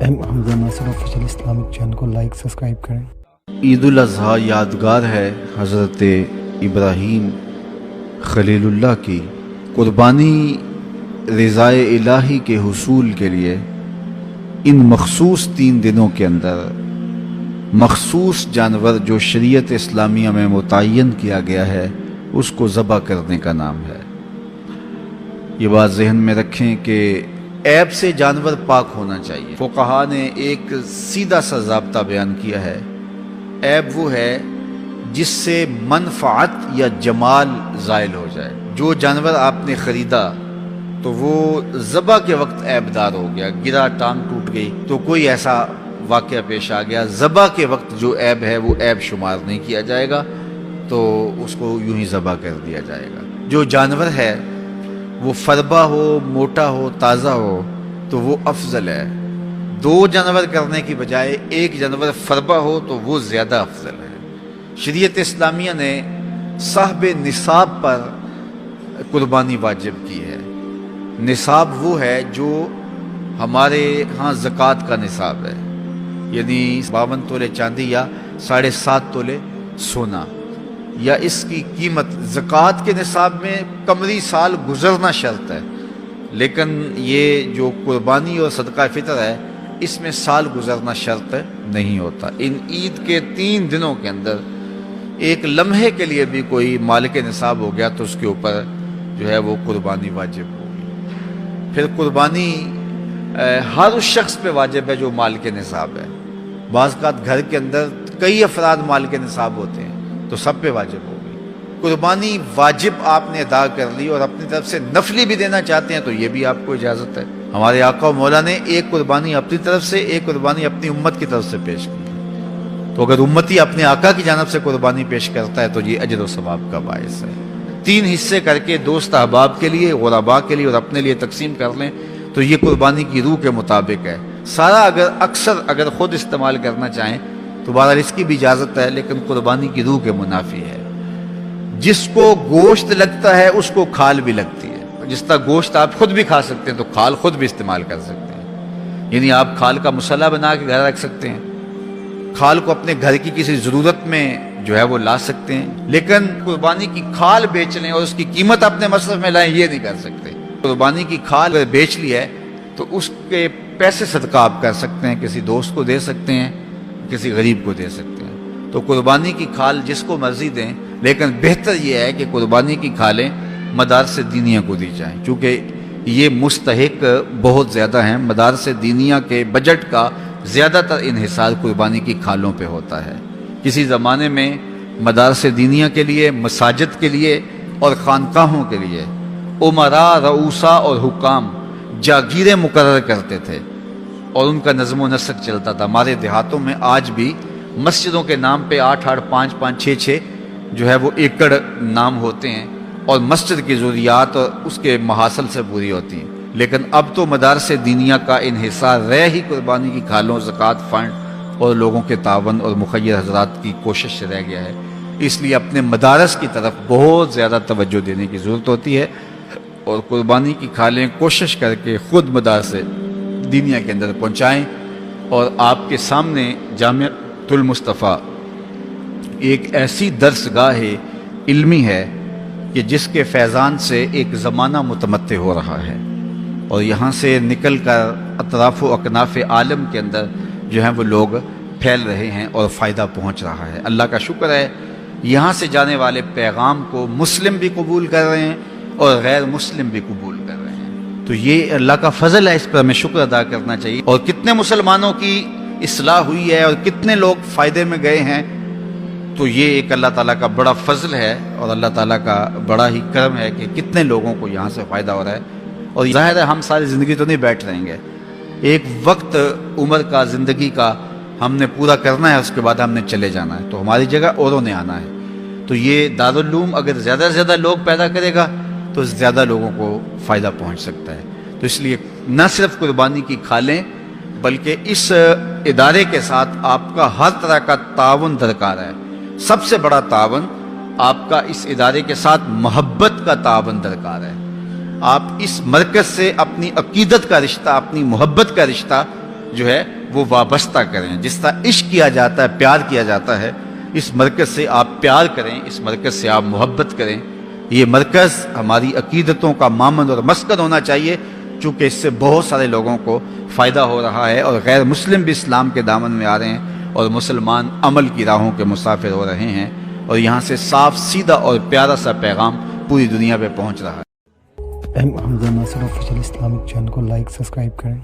حمزہ ناصر official Islamic channel کو like subscribe کریں۔ عید الاضحیٰ یادگار ہے حضرت ابراہیم خلیل اللہ کی قربانی رضائے الہی کے حصول کے لیے ان مخصوص 3 دنوں کے اندر مخصوص جانور جو شریعت اسلامیہ میں متعین کیا گیا ہے اس کو ذبح کرنے کا نام ہے۔ یہ بات ذہن میں رکھیں کہ عیب سے جانور پاک ہونا چاہیے۔ فقہا نے ایک سیدھا سا ضابطہ بیان کیا ہے، عیب وہ ہے جس سے منفعت یا جمال زائل ہو جائے۔ جو جانور آپ نے خریدا تو وہ ذبح کے وقت عیب دار ہو گیا، گرا، ٹانگ ٹوٹ گئی تو کوئی ایسا واقعہ پیش آ گیا، ذبح کے وقت جو عیب ہے وہ عیب شمار نہیں کیا جائے گا، تو اس کو یوں ہی ذبح کر دیا جائے گا۔ جو جانور ہے وہ فربا ہو، موٹا ہو، تازہ ہو تو وہ افضل ہے۔ 2 جانور کرنے کی بجائے 1 جانور فربا ہو تو وہ زیادہ افضل ہے۔ شریعت اسلامیہ نے صاحب نصاب پر قربانی واجب کی ہے۔ نصاب وہ ہے جو ہمارے ہاں زکوٰۃ کا نصاب ہے، یعنی 52 تولے چاندی یا 7.5 تولے سونا، یا اس کی قیمت۔ زکوٰۃ کے نصاب میں قمری سال گزرنا شرط ہے، لیکن یہ جو قربانی اور صدقہ فطر ہے اس میں سال گزرنا شرط نہیں ہوتا۔ ان عید کے 3 دنوں کے اندر ایک لمحے کے لیے بھی کوئی مالک نصاب ہو گیا تو اس کے اوپر جو ہے وہ قربانی واجب ہوگی۔ پھر قربانی ہر اس شخص پہ واجب ہے جو مالک نصاب ہے۔ بعض اوقات گھر کے اندر کئی افراد مالک نصاب ہوتے ہیں تو سب پہ واجب ہوگی۔ قربانی واجب آپ نے ادا کر لی اور اپنی طرف سے نفلی بھی دینا چاہتے ہیں تو یہ بھی آپ کو اجازت ہے۔ ہمارے آقا و مولا نے ایک قربانی اپنی طرف سے، ایک قربانی اپنی امت کی طرف سے پیش کی، تو اگر امتی اپنے آقا کی جانب سے قربانی پیش کرتا ہے تو یہ اجر و ثواب کا باعث ہے۔ 3 حصے کر کے دوست احباب کے لیے، غرباء کے لیے اور اپنے لیے تقسیم کر لیں تو یہ قربانی کی روح کے مطابق ہے۔ سارا اگر خود استعمال کرنا چاہیں تو بہرحال اس کی بھی اجازت ہے، لیکن قربانی کی روح کے منافی ہے۔ جس کو گوشت لگتا ہے اس کو کھال بھی لگتی ہے۔ جس طرح گوشت آپ خود بھی کھا سکتے ہیں تو کھال خود بھی استعمال کر سکتے ہیں، یعنی آپ کھال کا مسلح بنا کے گھر رکھ سکتے ہیں، کھال کو اپنے گھر کی کسی ضرورت میں جو ہے وہ لا سکتے ہیں، لیکن قربانی کی کھال بیچ لیں اور اس کی قیمت اپنے مصرف میں لائیں یہ نہیں کر سکتے۔ قربانی کی کھال اگر بیچ لی ہے تو اس کے پیسے صدقہ آپ کر سکتے ہیں، کسی دوست کو دے سکتے ہیں، کسی غریب کو دے سکتے ہیں۔ تو قربانی کی کھال جس کو مرضی دیں، لیکن بہتر یہ ہے کہ قربانی کی کھالیں مدارس دینیہ کو دی جائیں، کیونکہ یہ مستحق بہت زیادہ ہیں۔ مدارس دینیہ کے بجٹ کا زیادہ تر انحصار قربانی کی کھالوں پہ ہوتا ہے۔ کسی زمانے میں مدارس دینیہ کے لیے، مساجد کے لیے اور خانقاہوں کے لیے امراء، رؤوسا اور حکام جاگیریں مقرر کرتے تھے اور ان کا نظم و نسق چلتا تھا۔ ہمارے دیہاتوں میں آج بھی مسجدوں کے نام پہ 8-8، 5-5، 6-6 جو ہے وہ ایکڑ نام ہوتے ہیں اور مسجد کی ضروریات اور اس کے محاصل سے پوری ہوتی ہیں، لیکن اب تو مدارس دینیہ کا انحصار رہ ہی قربانی کی کھالوں، زکوٰۃ فنڈ اور لوگوں کے تعاون اور مخیر حضرات کی کوشش سے رہ گیا ہے۔ اس لیے اپنے مدارس کی طرف بہت زیادہ توجہ دینے کی ضرورت ہوتی ہے اور قربانی کی کھالیں کوشش کر کے خود مدارس دینیہ کے اندر پہنچائیں۔ اور آپ کے سامنے جامعۃ المصطفیٰ ایک ایسی درسگاہ علمی ہے کہ جس کے فیضان سے ایک زمانہ متمتع ہو رہا ہے اور یہاں سے نکل کر اطراف و اکناف عالم کے اندر جو ہیں وہ لوگ پھیل رہے ہیں اور فائدہ پہنچ رہا ہے۔ اللہ کا شکر ہے یہاں سے جانے والے پیغام کو مسلم بھی قبول کر رہے ہیں اور غیر مسلم بھی قبول کر رہے ہیں، تو یہ اللہ کا فضل ہے، اس پر ہمیں شکر ادا کرنا چاہیے۔ اور کتنے مسلمانوں کی اصلاح ہوئی ہے اور کتنے لوگ فائدے میں گئے ہیں، تو یہ ایک اللہ تعالیٰ کا بڑا فضل ہے اور اللہ تعالیٰ کا بڑا ہی کرم ہے کہ کتنے لوگوں کو یہاں سے فائدہ ہو رہا ہے۔ اور ظاہر ہے ہم ساری زندگی تو نہیں بیٹھ رہیں گے، ایک وقت عمر کا، زندگی کا ہم نے پورا کرنا ہے، اس کے بعد ہم نے چلے جانا ہے، تو ہماری جگہ اوروں نے آنا ہے۔ تو یہ دارالعلوم اگر زیادہ سے زیادہ لوگ پیدا کرے گا تو زیادہ لوگوں کو فائدہ پہنچ سکتا ہے۔ تو اس لیے نہ صرف قربانی کی کھالیں بلکہ اس ادارے کے ساتھ آپ کا ہر طرح کا تعاون درکار ہے۔ سب سے بڑا تعاون آپ کا اس ادارے کے ساتھ محبت کا تعاون درکار ہے۔ آپ اس مرکز سے اپنی عقیدت کا رشتہ، اپنی محبت کا رشتہ جو ہے وہ وابستہ کریں. جس طرح عشق کیا جاتا ہے، پیار کیا جاتا ہے، اس مرکز سے آپ پیار کریں، اس مرکز سے آپ محبت کریں. یہ مرکز ہماری عقیدتوں کا مامن اور مسکن ہونا چاہیے، چونکہ اس سے بہت سارے لوگوں کو فائدہ ہو رہا ہے اور غیر مسلم بھی اسلام کے دامن میں آ رہے ہیں اور مسلمان عمل کی راہوں کے مسافر ہو رہے ہیں، اور یہاں سے صاف سیدھا اور پیارا سا پیغام پوری دنیا پہ پہنچ رہا ہے. ایم حمزہ ناصر آفیشیل اسلامک چینل کو لائک سبسکرائب کریں.